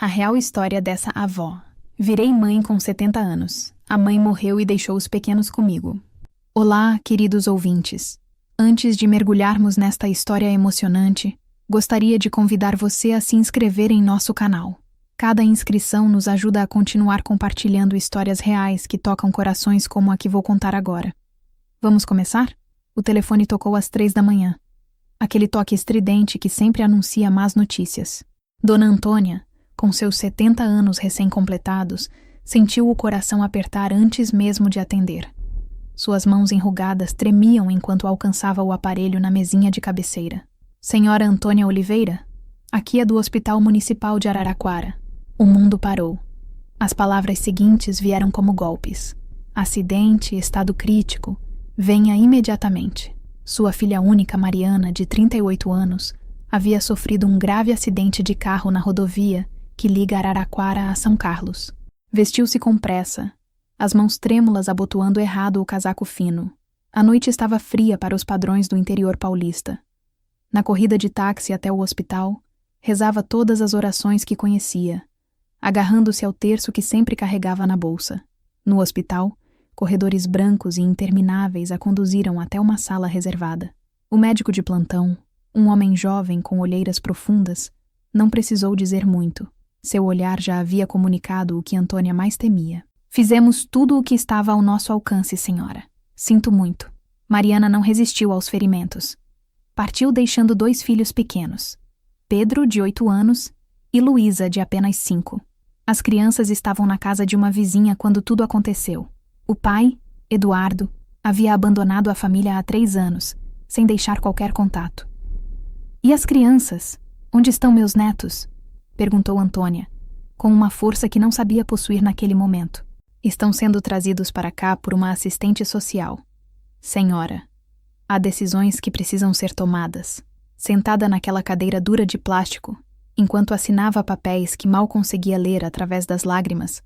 A real história dessa avó. Virei mãe com 70 anos. A mãe morreu e deixou os pequenos comigo. Olá, queridos ouvintes. Antes de mergulharmos nesta história emocionante, gostaria de convidar você a se inscrever em nosso canal. Cada inscrição nos ajuda a continuar compartilhando histórias reais que tocam corações como a que vou contar agora. Vamos começar? O telefone tocou às 3 da manhã. Aquele toque estridente que sempre anuncia más notícias. Dona Antônia, com seus 70 anos recém-completados, sentiu o coração apertar antes mesmo de atender. Suas mãos enrugadas tremiam enquanto alcançava o aparelho na mesinha de cabeceira. Senhora Antônia Oliveira? Aqui é do Hospital Municipal de Araraquara. O mundo parou. As palavras seguintes vieram como golpes. Acidente, estado crítico. Venha imediatamente. Sua filha única, Mariana, de 38 anos, havia sofrido um grave acidente de carro na rodovia que liga Araraquara a São Carlos. Vestiu-se com pressa, as mãos trêmulas abotoando errado o casaco fino. A noite estava fria para os padrões do interior paulista. Na corrida de táxi até o hospital, rezava todas as orações que conhecia, agarrando-se ao terço que sempre carregava na bolsa. No hospital, corredores brancos e intermináveis a conduziram até uma sala reservada. O médico de plantão, um homem jovem com olheiras profundas, não precisou dizer muito. Seu olhar já havia comunicado o que Antônia mais temia. Fizemos tudo o que estava ao nosso alcance, senhora. Sinto muito. Mariana não resistiu aos ferimentos. Partiu deixando 2 filhos pequenos. Pedro, de 8 anos, e Luísa, de apenas 5. As crianças estavam na casa de uma vizinha quando tudo aconteceu. O pai, Eduardo, havia abandonado a família há 3 anos, sem deixar qualquer contato. E as crianças? Onde estão meus netos? Perguntou Antônia, com uma força que não sabia possuir naquele momento. Estão sendo trazidos para cá por uma assistente social. Senhora, há decisões que precisam ser tomadas. Sentada naquela cadeira dura de plástico, enquanto assinava papéis que mal conseguia ler através das lágrimas,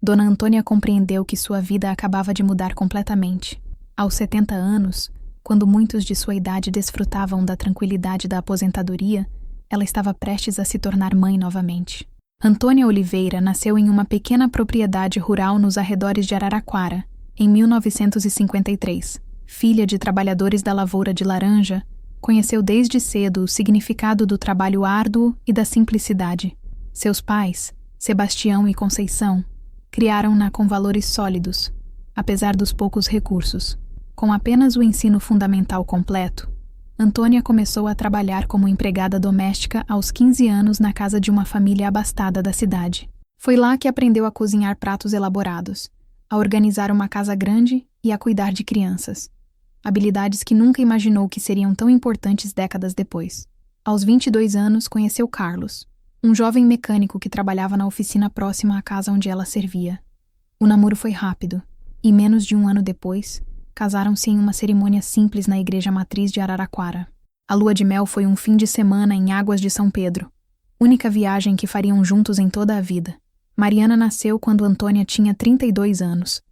Dona Antônia compreendeu que sua vida acabava de mudar completamente. Aos 70 anos, quando muitos de sua idade desfrutavam da tranquilidade da aposentadoria, ela estava prestes a se tornar mãe novamente. Antônia Oliveira nasceu em uma pequena propriedade rural nos arredores de Araraquara, em 1953. Filha de trabalhadores da lavoura de laranja, conheceu desde cedo o significado do trabalho árduo e da simplicidade. Seus pais, Sebastião e Conceição, criaram-na com valores sólidos, apesar dos poucos recursos. Com apenas o ensino fundamental completo, Antônia começou a trabalhar como empregada doméstica aos 15 anos na casa de uma família abastada da cidade. Foi lá que aprendeu a cozinhar pratos elaborados, a organizar uma casa grande e a cuidar de crianças. Habilidades que nunca imaginou que seriam tão importantes décadas depois. Aos 22 anos, conheceu Carlos, um jovem mecânico que trabalhava na oficina próxima à casa onde ela servia. O namoro foi rápido, e menos de um ano depois, casaram-se em uma cerimônia simples na igreja matriz de Araraquara. A lua de mel foi um fim de semana em Águas de São Pedro, única viagem que fariam juntos em toda a vida. Mariana nasceu quando Antônia tinha 32 anos.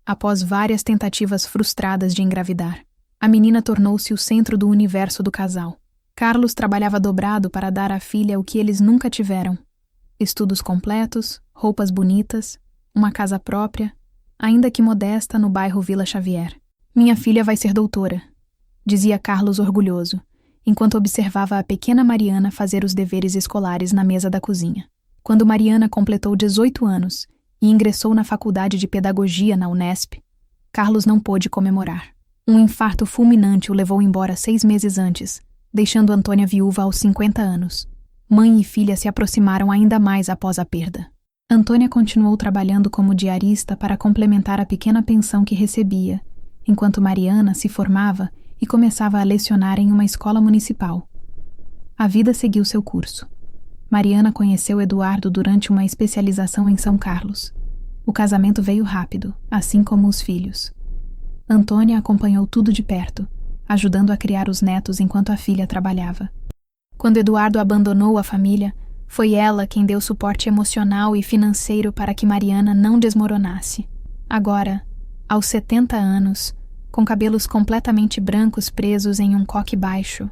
Após várias tentativas frustradas de engravidar, a menina tornou-se o centro do universo do casal. Carlos trabalhava dobrado para dar à filha o que eles nunca tiveram: estudos completos, roupas bonitas, uma casa própria, ainda que modesta, no bairro Vila Xavier. Minha filha vai ser doutora, dizia Carlos orgulhoso, enquanto observava a pequena Mariana fazer os deveres escolares na mesa da cozinha. Quando Mariana completou 18 anos e ingressou na faculdade de pedagogia na Unesp, Carlos não pôde comemorar. Um infarto fulminante o levou embora 6 meses antes, deixando Antônia viúva aos 50 anos. Mãe e filha se aproximaram ainda mais após a perda. Antônia continuou trabalhando como diarista para complementar a pequena pensão que recebia, enquanto Mariana se formava e começava a lecionar em uma escola municipal. A vida seguiu seu curso. Mariana conheceu Eduardo durante uma especialização em São Carlos. O casamento veio rápido, assim como os filhos. Antônia acompanhou tudo de perto, ajudando a criar os netos enquanto a filha trabalhava. Quando Eduardo abandonou a família, foi ela quem deu suporte emocional e financeiro para que Mariana não desmoronasse. Agora, aos 70 anos, com cabelos completamente brancos presos em um coque baixo,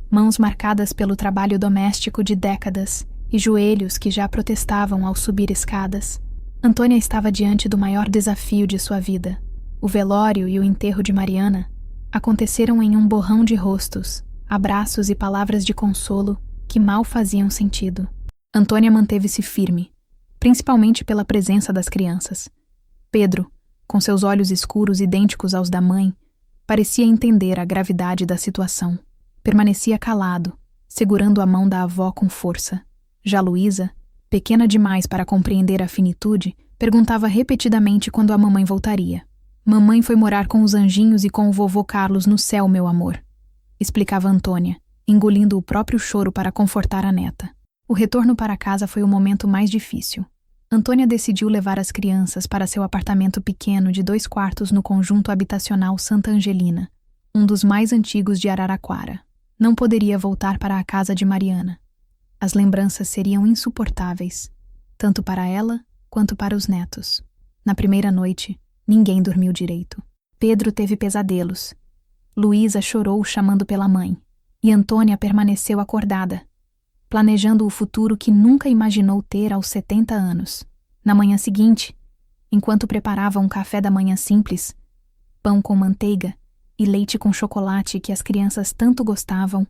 mãos marcadas pelo trabalho doméstico de décadas e joelhos que já protestavam ao subir escadas. Antônia estava diante do maior desafio de sua vida. O velório e o enterro de Mariana aconteceram em um borrão de rostos, abraços e palavras de consolo que mal faziam sentido. Antônia manteve-se firme, principalmente pela presença das crianças. Pedro, com seus olhos escuros idênticos aos da mãe, parecia entender a gravidade da situação. Permanecia calado, segurando a mão da avó com força. Já Luísa, pequena demais para compreender a finitude, perguntava repetidamente quando a mamãe voltaria. Mamãe foi morar com os anjinhos e com o vovô Carlos no céu, meu amor, explicava Antônia, engolindo o próprio choro para confortar a neta. O retorno para casa foi o momento mais difícil. Antônia decidiu levar as crianças para seu apartamento pequeno de 2 quartos no conjunto habitacional Santa Angelina, um dos mais antigos de Araraquara. Não poderia voltar para a casa de Mariana. As lembranças seriam insuportáveis, tanto para ela quanto para os netos. Na primeira noite, ninguém dormiu direito. Pedro teve pesadelos. Luísa chorou chamando pela mãe, e Antônia permaneceu acordada, planejando o futuro que nunca imaginou ter aos 70 anos. Na manhã seguinte, enquanto preparava um café da manhã simples, pão com manteiga e leite com chocolate que as crianças tanto gostavam,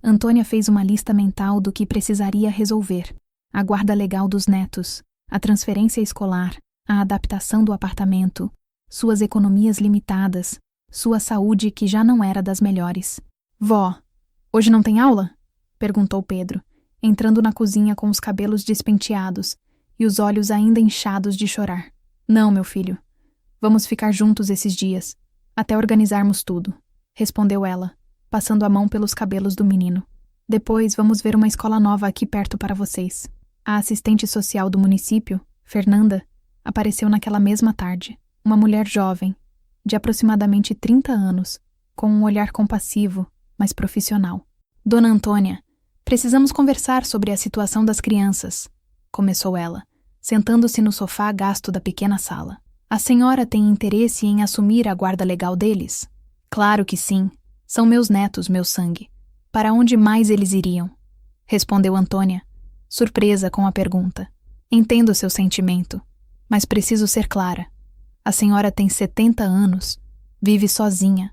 Antônia fez uma lista mental do que precisaria resolver: a guarda legal dos netos, a transferência escolar, a adaptação do apartamento, suas economias limitadas, sua saúde que já não era das melhores. Vó, hoje não tem aula? Perguntou Pedro, entrando na cozinha com os cabelos despenteados e os olhos ainda inchados de chorar. Não, meu filho. Vamos ficar juntos esses dias, até organizarmos tudo, respondeu ela, passando a mão pelos cabelos do menino. Depois vamos ver uma escola nova aqui perto para vocês. A assistente social do município, Fernanda, apareceu naquela mesma tarde. Uma mulher jovem, de aproximadamente 30 anos, com um olhar compassivo, mas profissional. Dona Antônia, precisamos conversar sobre a situação das crianças, começou ela, sentando-se no sofá gasto da pequena sala. A senhora tem interesse em assumir a guarda legal deles? Claro que sim. São meus netos, meu sangue. Para onde mais eles iriam? Respondeu Antônia, surpresa com a pergunta. Entendo seu sentimento, mas preciso ser clara. A senhora tem 70 anos, vive sozinha,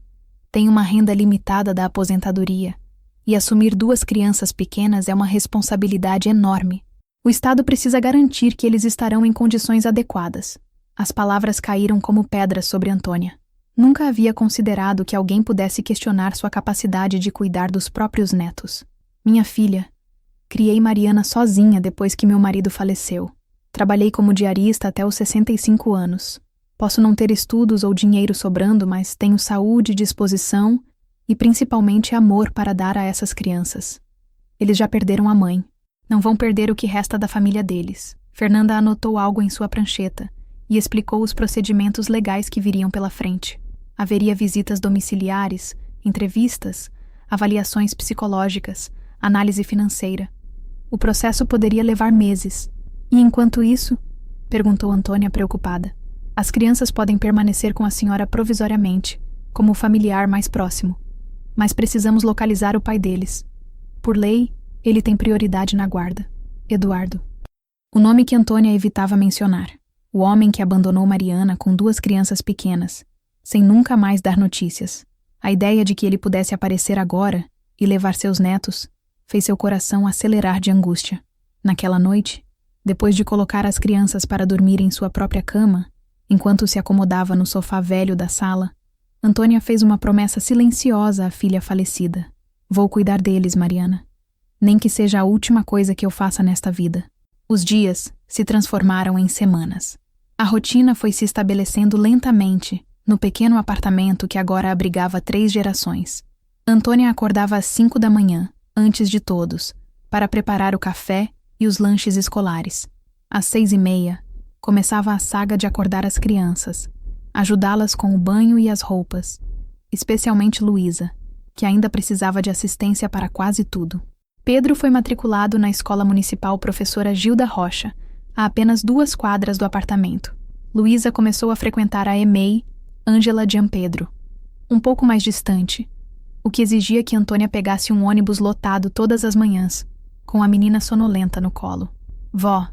tem uma renda limitada da aposentadoria, e assumir 2 crianças pequenas é uma responsabilidade enorme. O Estado precisa garantir que eles estarão em condições adequadas. As palavras caíram como pedras sobre Antônia. Nunca havia considerado que alguém pudesse questionar sua capacidade de cuidar dos próprios netos. Minha filha, criei Mariana sozinha depois que meu marido faleceu. Trabalhei como diarista até os 65 anos. Posso não ter estudos ou dinheiro sobrando, mas tenho saúde, disposição e principalmente amor para dar a essas crianças. Eles já perderam a mãe. Não vão perder o que resta da família deles. Fernanda anotou algo em sua prancheta e explicou os procedimentos legais que viriam pela frente. Haveria visitas domiciliares, entrevistas, avaliações psicológicas, análise financeira. O processo poderia levar meses. E enquanto isso, perguntou Antônia preocupada, as crianças podem permanecer com a senhora provisoriamente, como o familiar mais próximo. Mas precisamos localizar o pai deles. Por lei, ele tem prioridade na guarda. Eduardo. O nome que Antônia evitava mencionar. O homem que abandonou Mariana com 2 crianças pequenas, sem nunca mais dar notícias. A ideia de que ele pudesse aparecer agora e levar seus netos fez seu coração acelerar de angústia. Naquela noite, depois de colocar as crianças para dormir em sua própria cama, enquanto se acomodava no sofá velho da sala, Antônia fez uma promessa silenciosa à filha falecida. Vou cuidar deles, Mariana. Nem que seja a última coisa que eu faça nesta vida. Os dias se transformaram em semanas. A rotina foi se estabelecendo lentamente no pequeno apartamento que agora abrigava 3 gerações. Antônia acordava às 5 da manhã, antes de todos, para preparar o café e os lanches escolares. Às 6h30, começava a saga de acordar as crianças, ajudá-las com o banho e as roupas, especialmente Luísa, que ainda precisava de assistência para quase tudo. Pedro foi matriculado na Escola Municipal Professora Gilda Rocha, a apenas 2 quadras do apartamento. Luísa começou a frequentar a EMEI Ângela Giampedro, um pouco mais distante, o que exigia que Antônia pegasse um ônibus lotado todas as manhãs. com a menina sonolenta no colo. Vó,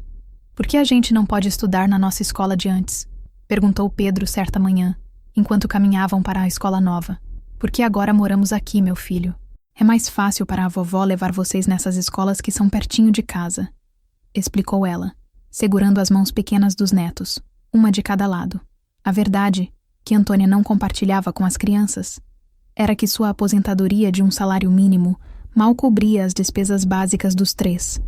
por que a gente não pode estudar na nossa escola de antes? Perguntou Pedro certa manhã, enquanto caminhavam para a escola nova. Por que agora moramos aqui, meu filho? É mais fácil para a vovó levar vocês nessas escolas que são pertinho de casa, explicou ela, segurando as mãos pequenas dos netos, uma de cada lado. A verdade, que Antônia não compartilhava com as crianças, era que sua aposentadoria de um salário mínimo mal cobria as despesas básicas dos três.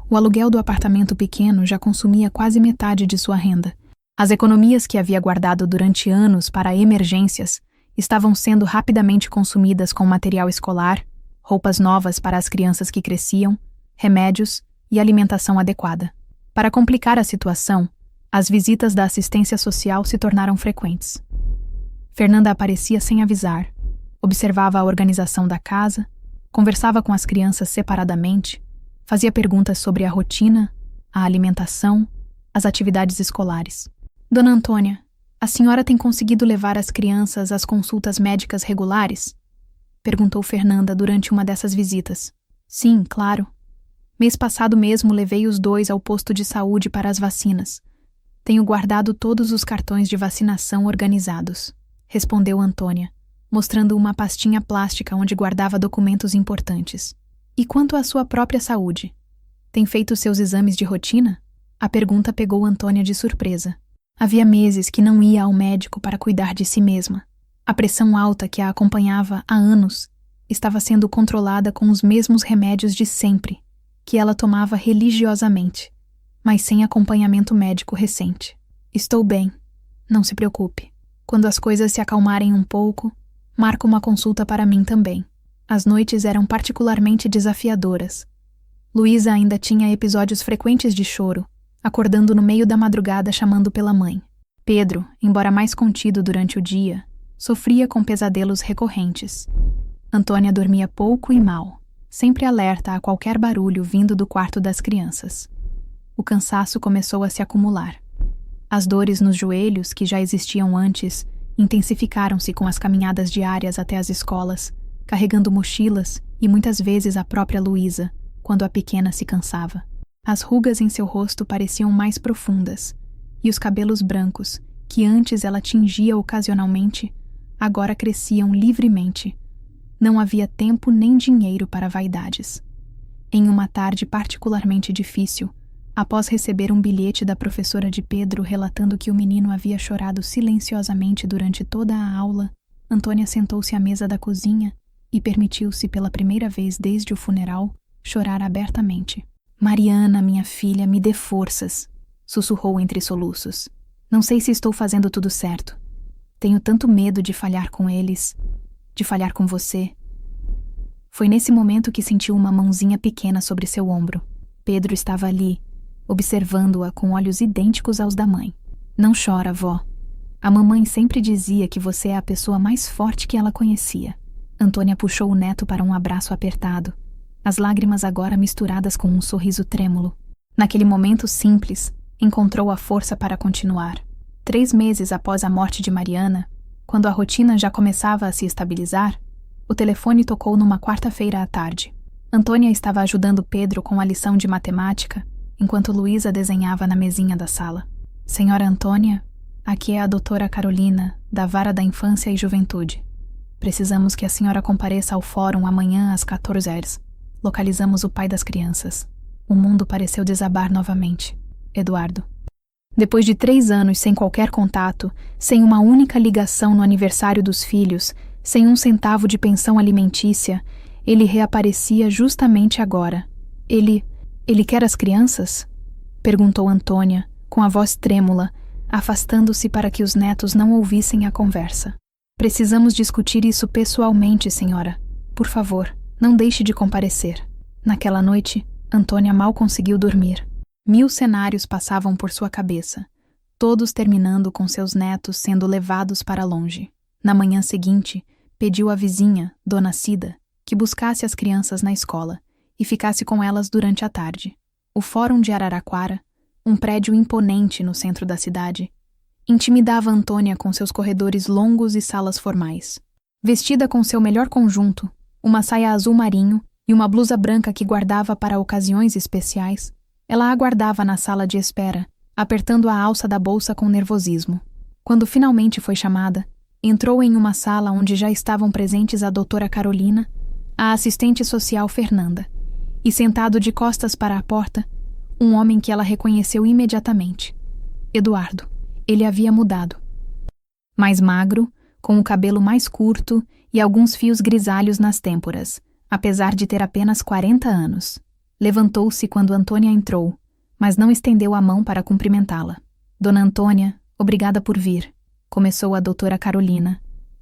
O aluguel do apartamento pequeno já consumia quase metade de sua renda. As economias que havia guardado durante anos para emergências estavam sendo rapidamente consumidas com material escolar, roupas novas para as crianças que cresciam, remédios e alimentação adequada. Para complicar a situação, as visitas da assistência social se tornaram frequentes. Fernanda aparecia sem avisar, observava a organização da casa, conversava com as crianças separadamente, fazia perguntas sobre a rotina, a alimentação, as atividades escolares. Dona Antônia, a senhora tem conseguido levar as crianças às consultas médicas regulares? Perguntou Fernanda durante uma dessas visitas. Sim, claro. Mês passado mesmo levei os dois ao posto de saúde para as vacinas. Tenho guardado todos os cartões de vacinação organizados, respondeu Antônia, mostrando uma pastinha plástica onde guardava documentos importantes. E quanto à sua própria saúde? Tem feito seus exames de rotina? A pergunta pegou Antônia de surpresa. Havia meses que não ia ao médico para cuidar de si mesma. A pressão alta que a acompanhava há anos estava sendo controlada com os mesmos remédios de sempre, que ela tomava religiosamente, mas sem acompanhamento médico recente. Estou bem, não se preocupe. Quando as coisas se acalmarem um pouco, marco uma consulta para mim também. As noites eram particularmente desafiadoras. Luísa ainda tinha episódios frequentes de choro, acordando no meio da madrugada chamando pela mãe. Pedro, embora mais contido durante o dia, sofria com pesadelos recorrentes. Antônia dormia pouco e mal, sempre alerta a qualquer barulho vindo do quarto das crianças. O cansaço começou a se acumular. As dores nos joelhos, que já existiam antes, intensificaram-se com as caminhadas diárias até as escolas, carregando mochilas e muitas vezes a própria Luísa, quando a pequena se cansava. As rugas em seu rosto pareciam mais profundas, e os cabelos brancos, que antes ela tingia ocasionalmente, agora cresciam livremente. Não havia tempo nem dinheiro para vaidades. Em uma tarde particularmente difícil, após receber um bilhete da professora de Pedro relatando que o menino havia chorado silenciosamente durante toda a aula, Antônia sentou-se à mesa da cozinha e permitiu-se pela primeira vez desde o funeral chorar abertamente. Mariana, minha filha, me dê forças, sussurrou entre soluços. Não sei se estou fazendo tudo certo. Tenho tanto medo de falhar com eles, de falhar com você. Foi nesse momento que sentiu uma mãozinha pequena sobre seu ombro. Pedro estava ali, observando-a com olhos idênticos aos da mãe. Não chora, vó. A mamãe sempre dizia que você é a pessoa mais forte que ela conhecia. Antônia puxou o neto para um abraço apertado, as lágrimas agora misturadas com um sorriso trêmulo. Naquele momento simples, encontrou a força para continuar. 3 meses após a morte de Mariana, quando a rotina já começava a se estabilizar, o telefone tocou numa quarta-feira à tarde. Antônia estava ajudando Pedro com a lição de matemática, enquanto Luísa desenhava na mesinha da sala. Senhora Antônia, aqui é a doutora Carolina, da Vara da Infância e Juventude. Precisamos que a senhora compareça ao fórum amanhã às 14 horas. Localizamos o pai das crianças. O mundo pareceu desabar novamente. Eduardo. Depois de 3 anos sem qualquer contato, sem uma única ligação no aniversário dos filhos, sem um centavo de pensão alimentícia, ele reaparecia justamente agora. Ele quer as crianças? Perguntou Antônia, com a voz trêmula, afastando-se para que os netos não ouvissem a conversa. Precisamos discutir isso pessoalmente, senhora. Por favor, não deixe de comparecer. Naquela noite, Antônia mal conseguiu dormir. 1000 cenários passavam por sua cabeça, todos terminando com seus netos sendo levados para longe. Na manhã seguinte, pediu à vizinha, Dona Cida, que buscasse as crianças na escola e ficasse com elas durante a tarde. O Fórum de Araraquara, um prédio imponente no centro da cidade, intimidava Antônia com seus corredores longos e salas formais. Vestida com seu melhor conjunto, uma saia azul marinho e uma blusa branca que guardava para ocasiões especiais. Ela aguardava na sala de espera, apertando a alça da bolsa com nervosismo. Quando finalmente foi chamada, entrou em uma sala onde já estavam presentes a doutora Carolina, a assistente social Fernanda, e sentado de costas para a porta, um homem que ela reconheceu imediatamente. Eduardo. Ele havia mudado. Mais magro, com o cabelo mais curto e alguns fios grisalhos nas têmporas, apesar de ter apenas 40 anos. Levantou-se quando Antônia entrou, mas não estendeu a mão para cumprimentá-la. Dona Antônia, obrigada por vir, começou a doutora Carolina,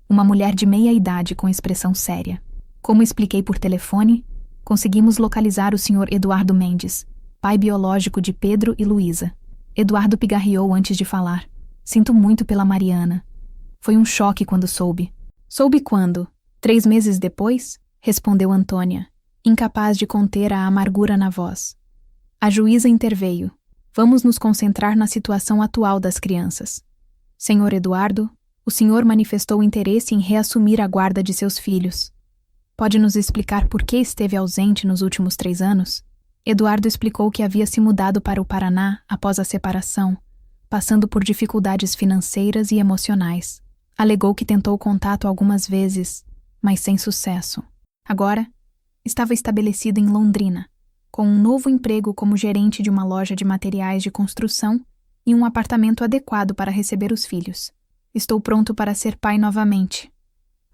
uma mulher de meia idade com expressão séria. Como expliquei por telefone, conseguimos localizar o Sr. Eduardo Mendes, pai biológico de Pedro e Luísa. Eduardo pigarreou antes de falar. Sinto muito pela Mariana. Foi um choque quando soube. Soube quando? 3 meses depois? Respondeu Antônia, incapaz de conter a amargura na voz. A juíza interveio. Vamos nos concentrar na situação atual das crianças. Senhor Eduardo, o senhor manifestou interesse em reassumir a guarda de seus filhos. Pode nos explicar por que esteve ausente nos últimos 3 anos? Eduardo explicou que havia se mudado para o Paraná após a separação, passando por dificuldades financeiras e emocionais. Alegou que tentou contato algumas vezes, mas sem sucesso. Agora, estava estabelecido em Londrina, com um novo emprego como gerente de uma loja de materiais de construção e um apartamento adequado para receber os filhos. Estou pronto para ser pai novamente,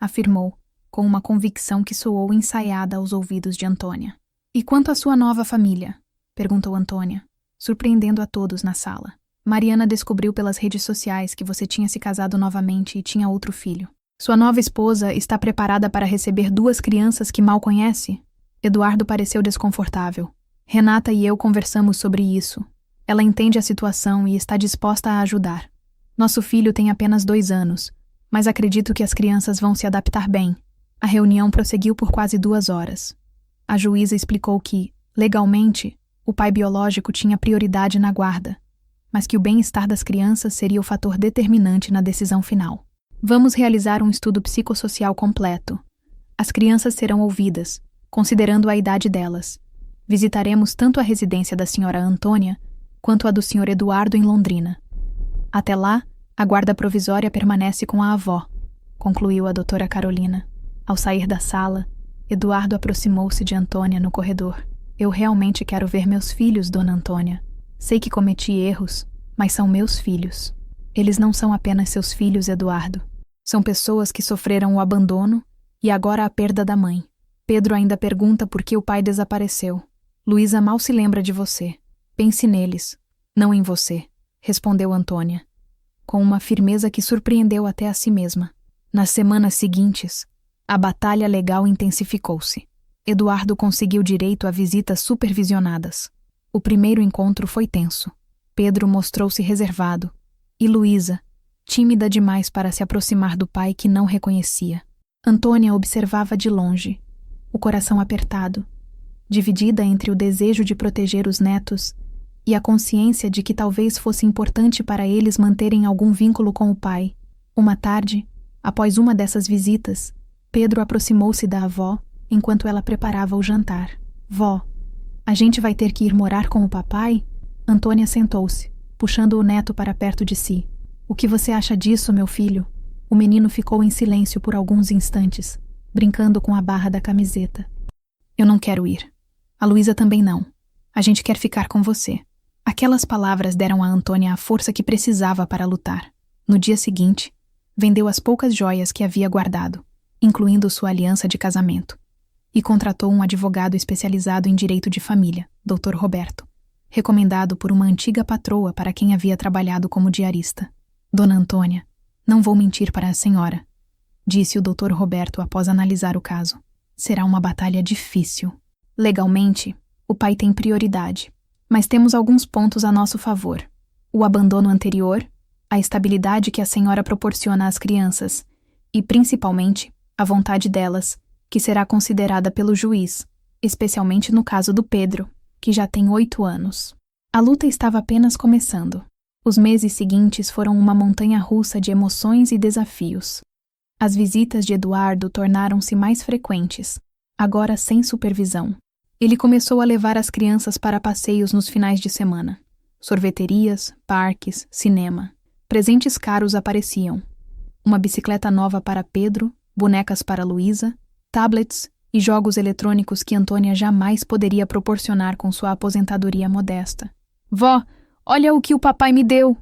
afirmou, com uma convicção que soou ensaiada aos ouvidos de Antônia. E quanto à sua nova família? Perguntou Antônia, surpreendendo a todos na sala. Mariana descobriu pelas redes sociais que você tinha se casado novamente e tinha outro filho. Sua nova esposa está preparada para receber 2 crianças que mal conhece? Eduardo pareceu desconfortável. Renata e eu conversamos sobre isso. Ela entende a situação e está disposta a ajudar. Nosso filho tem apenas 2 anos, mas acredito que as crianças vão se adaptar bem. A reunião prosseguiu por quase 2 horas. A juíza explicou que, legalmente, o pai biológico tinha prioridade na guarda, mas que o bem-estar das crianças seria o fator determinante na decisão final. Vamos realizar um estudo psicossocial completo. As crianças serão ouvidas, considerando a idade delas. Visitaremos tanto a residência da senhora Antônia quanto a do senhor Eduardo em Londrina. Até lá, a guarda provisória permanece com a avó, concluiu a doutora Carolina. Ao sair da sala, Eduardo aproximou-se de Antônia no corredor. Eu realmente quero ver meus filhos, dona Antônia. Sei que cometi erros, mas são meus filhos. Eles não são apenas seus filhos, Eduardo. São pessoas que sofreram o abandono e agora a perda da mãe. Pedro ainda pergunta por que o pai desapareceu. Luísa mal se lembra de você. Pense neles, não em você, respondeu Antônia, com uma firmeza que surpreendeu até a si mesma. Nas semanas seguintes, a batalha legal intensificou-se. Eduardo conseguiu direito a visitas supervisionadas. O primeiro encontro foi tenso. Pedro mostrou-se reservado, e Luísa, tímida demais para se aproximar do pai que não reconhecia. Antônia observava de longe, o coração apertado, dividida entre o desejo de proteger os netos e a consciência de que talvez fosse importante para eles manterem algum vínculo com o pai. Uma tarde, após uma dessas visitas, Pedro aproximou-se da avó enquanto ela preparava o jantar. Vó, a gente vai ter que ir morar com o papai? Antônia sentou-se, puxando o neto para perto de si. O que você acha disso, meu filho? O menino ficou em silêncio por alguns instantes, brincando com a barra da camiseta. Eu não quero ir. A Luísa também não. A gente quer ficar com você. Aquelas palavras deram a Antônia a força que precisava para lutar. No dia seguinte, vendeu as poucas joias que havia guardado, incluindo sua aliança de casamento, e contratou um advogado especializado em direito de família, Dr. Roberto, recomendado por uma antiga patroa para quem havia trabalhado como diarista. Dona Antônia, não vou mentir para a senhora, disse o Dr. Roberto após analisar o caso. Será uma batalha difícil. Legalmente, o pai tem prioridade, mas temos alguns pontos a nosso favor. O abandono anterior, a estabilidade que a senhora proporciona às crianças e, principalmente, a vontade delas, que será considerada pelo juiz, especialmente no caso do Pedro, que já tem 8 anos. A luta estava apenas começando. Os meses seguintes foram uma montanha-russa de emoções e desafios. As visitas de Eduardo tornaram-se mais frequentes. agora sem supervisão. Ele começou a levar as crianças para passeios nos finais de semana. Sorveterias, parques, cinema. Presentes caros apareciam. Uma bicicleta nova para Pedro, bonecas para Luísa, tablets e jogos eletrônicos que Antônia jamais poderia proporcionar com sua aposentadoria modesta. «Vó, olha o que o papai me deu!»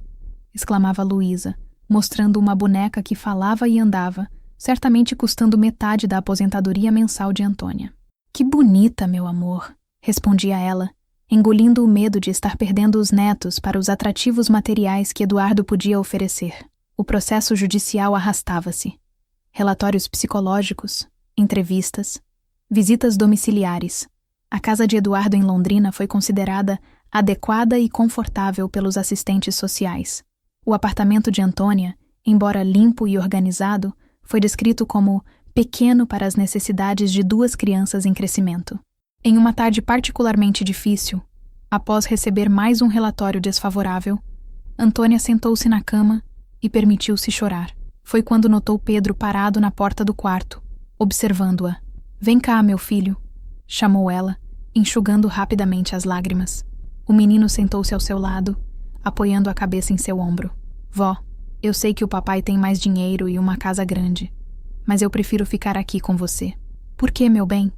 exclamava Luísa, mostrando uma boneca que falava e andava, certamente custando metade da aposentadoria mensal de Antônia. «Que bonita, meu amor!» respondia ela, engolindo o medo de estar perdendo os netos para os atrativos materiais que Eduardo podia oferecer. O processo judicial arrastava-se. Relatórios psicológicos, entrevistas, visitas domiciliares. A casa de Eduardo em Londrina foi considerada adequada e confortável pelos assistentes sociais. O apartamento de Antônia, embora limpo e organizado, foi descrito como pequeno para as necessidades de 2 crianças em crescimento. Em uma tarde particularmente difícil, após receber mais um relatório desfavorável, Antônia sentou-se na cama e permitiu-se chorar. Foi quando notou Pedro parado na porta do quarto, observando-a. «Vem cá, meu filho», chamou ela, enxugando rapidamente as lágrimas. O menino sentou-se ao seu lado, apoiando a cabeça em seu ombro. «Vó, eu sei que o papai tem mais dinheiro e uma casa grande, mas eu prefiro ficar aqui com você». «Por que, meu bem?»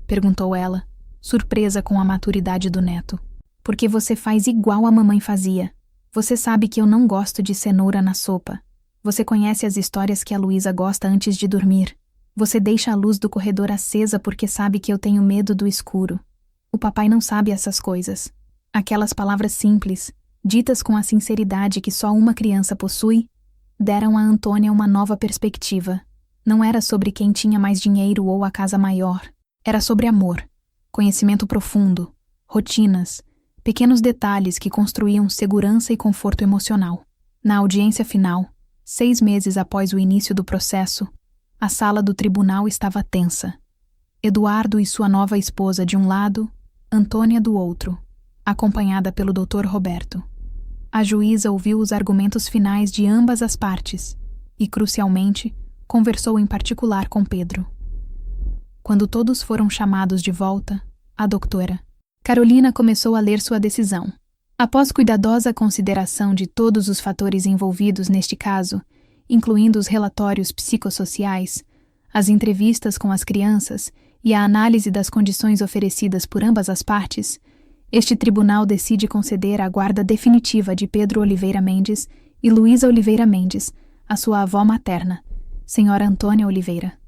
perguntou ela, surpresa com a maturidade do neto. «Porque você faz igual a mamãe fazia. Você sabe que eu não gosto de cenoura na sopa. Você conhece as histórias que a Luísa gosta antes de dormir. Você deixa a luz do corredor acesa porque sabe que eu tenho medo do escuro. O papai não sabe essas coisas. Aquelas palavras simples, ditas com a sinceridade que só uma criança possui, deram a Antônia uma nova perspectiva. Não era sobre quem tinha mais dinheiro ou a casa maior. Era sobre amor, conhecimento profundo, rotinas, pequenos detalhes que construíam segurança e conforto emocional. Na audiência final, 6 meses após o início do processo, a sala do tribunal estava tensa. Eduardo e sua nova esposa de um lado, Antônia do outro, acompanhada pelo Dr. Roberto. A juíza ouviu os argumentos finais de ambas as partes e, crucialmente, conversou em particular com Pedro. Quando todos foram chamados de volta, a doutora Carolina começou a ler sua decisão. Após cuidadosa consideração de todos os fatores envolvidos neste caso, incluindo os relatórios psicossociais, as entrevistas com as crianças e a análise das condições oferecidas por ambas as partes, este tribunal decide conceder a guarda definitiva de Pedro Oliveira Mendes e Luísa Oliveira Mendes, a sua avó materna, senhora Antônia Oliveira.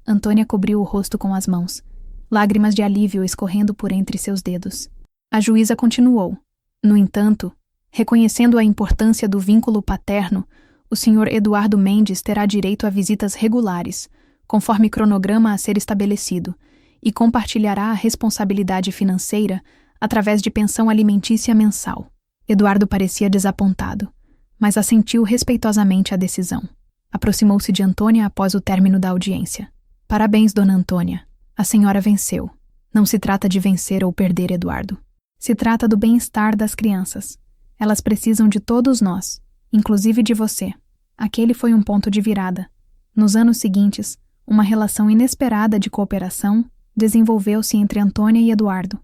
Antônia cobriu o rosto com as mãos, lágrimas de alívio escorrendo por entre seus dedos. A juíza continuou. No entanto, reconhecendo a importância do vínculo paterno, o Sr. Eduardo Mendes terá direito a visitas regulares, conforme cronograma a ser estabelecido, e compartilhará a responsabilidade financeira através de pensão alimentícia mensal. Eduardo parecia desapontado, mas assentiu respeitosamente à decisão. Aproximou-se de Antônia após o término da audiência. «Parabéns, dona Antônia. A senhora venceu. Não se trata de vencer ou perder, Eduardo. Se trata do bem-estar das crianças. Elas precisam de todos nós, inclusive de você». Aquele foi um ponto de virada. Nos anos seguintes, uma relação inesperada de cooperação desenvolveu-se entre Antônia e Eduardo.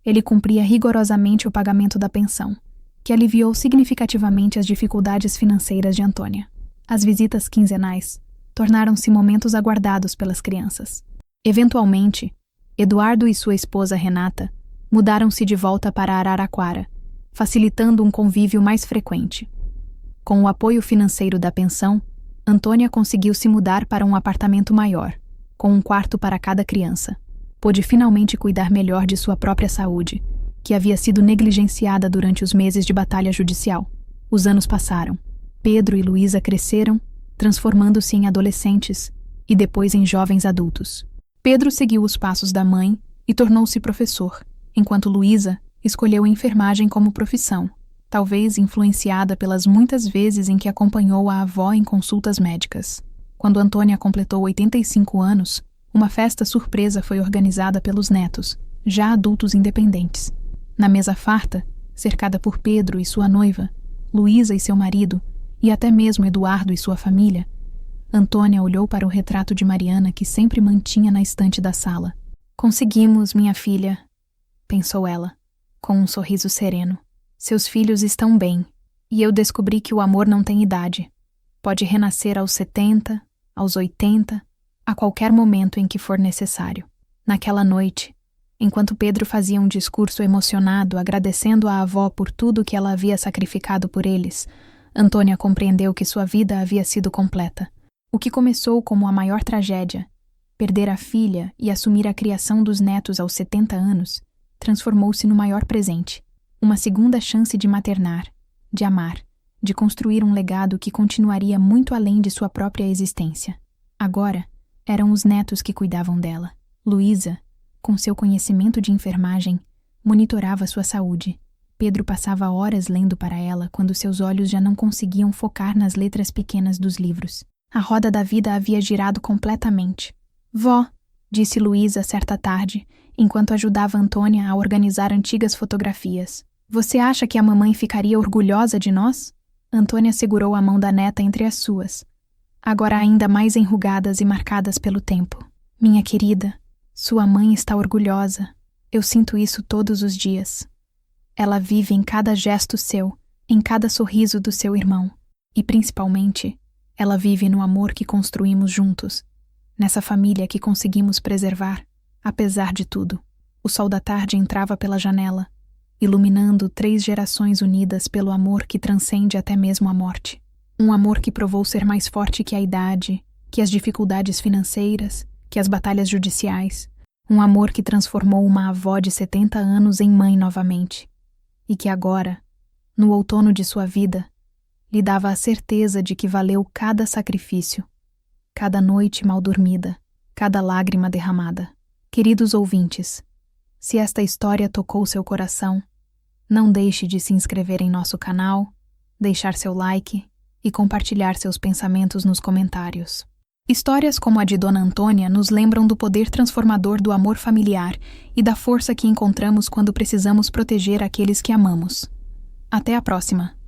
Ele cumpria rigorosamente o pagamento da pensão, que aliviou significativamente as dificuldades financeiras de Antônia. As visitas quinzenais tornaram-se momentos aguardados pelas crianças. Eventualmente, Eduardo e sua esposa Renata mudaram-se de volta para Araraquara, facilitando um convívio mais frequente. Com o apoio financeiro da pensão, Antônia conseguiu se mudar para um apartamento maior, com um quarto para cada criança. Pôde finalmente cuidar melhor de sua própria saúde, que havia sido negligenciada durante os meses de batalha judicial. Os anos passaram. Pedro e Luísa cresceram, transformando-se em adolescentes e depois em jovens adultos. Pedro seguiu os passos da mãe e tornou-se professor, enquanto Luísa escolheu enfermagem como profissão, talvez influenciada pelas muitas vezes em que acompanhou a avó em consultas médicas. Quando Antônia completou 85 anos, uma festa surpresa foi organizada pelos netos, já adultos independentes. Na mesa farta, cercada por Pedro e sua noiva, Luísa e seu marido, e até mesmo Eduardo e sua família, Antônia olhou para o retrato de Mariana que sempre mantinha na estante da sala. Conseguimos, minha filha, pensou ela, com um sorriso sereno. Seus filhos estão bem, e eu descobri que o amor não tem idade. Pode renascer aos 70, aos 80, a qualquer momento em que for necessário. Naquela noite, enquanto Pedro fazia um discurso emocionado agradecendo à avó por tudo que ela havia sacrificado por eles, Antônia compreendeu que sua vida havia sido completa. O que começou como a maior tragédia, perder a filha e assumir a criação dos netos aos 70 anos, transformou-se no maior presente, uma segunda chance de maternar, de amar, de construir um legado que continuaria muito além de sua própria existência. Agora, eram os netos que cuidavam dela. Luísa, com seu conhecimento de enfermagem, monitorava sua saúde. Pedro passava horas lendo para ela quando seus olhos já não conseguiam focar nas letras pequenas dos livros. A roda da vida havia girado completamente. Vó, disse Luísa certa tarde, enquanto ajudava Antônia a organizar antigas fotografias. Você acha que a mamãe ficaria orgulhosa de nós? Antônia segurou a mão da neta entre as suas, agora ainda mais enrugadas e marcadas pelo tempo. Minha querida, sua mãe está orgulhosa. Eu sinto isso todos os dias. Ela vive em cada gesto seu, em cada sorriso do seu irmão. E, principalmente, ela vive no amor que construímos juntos, nessa família que conseguimos preservar, apesar de tudo. O sol da tarde entrava pela janela, iluminando 3 gerações unidas pelo amor que transcende até mesmo a morte. Um amor que provou ser mais forte que a idade, que as dificuldades financeiras, que as batalhas judiciais. Um amor que transformou uma avó de 70 anos em mãe novamente. E que agora, no outono de sua vida, lhe dava a certeza de que valeu cada sacrifício, cada noite mal dormida, cada lágrima derramada. Queridos ouvintes, se esta história tocou seu coração, não deixe de se inscrever em nosso canal, deixar seu like e compartilhar seus pensamentos nos comentários. Histórias como a de Dona Antônia nos lembram do poder transformador do amor familiar e da força que encontramos quando precisamos proteger aqueles que amamos. Até a próxima!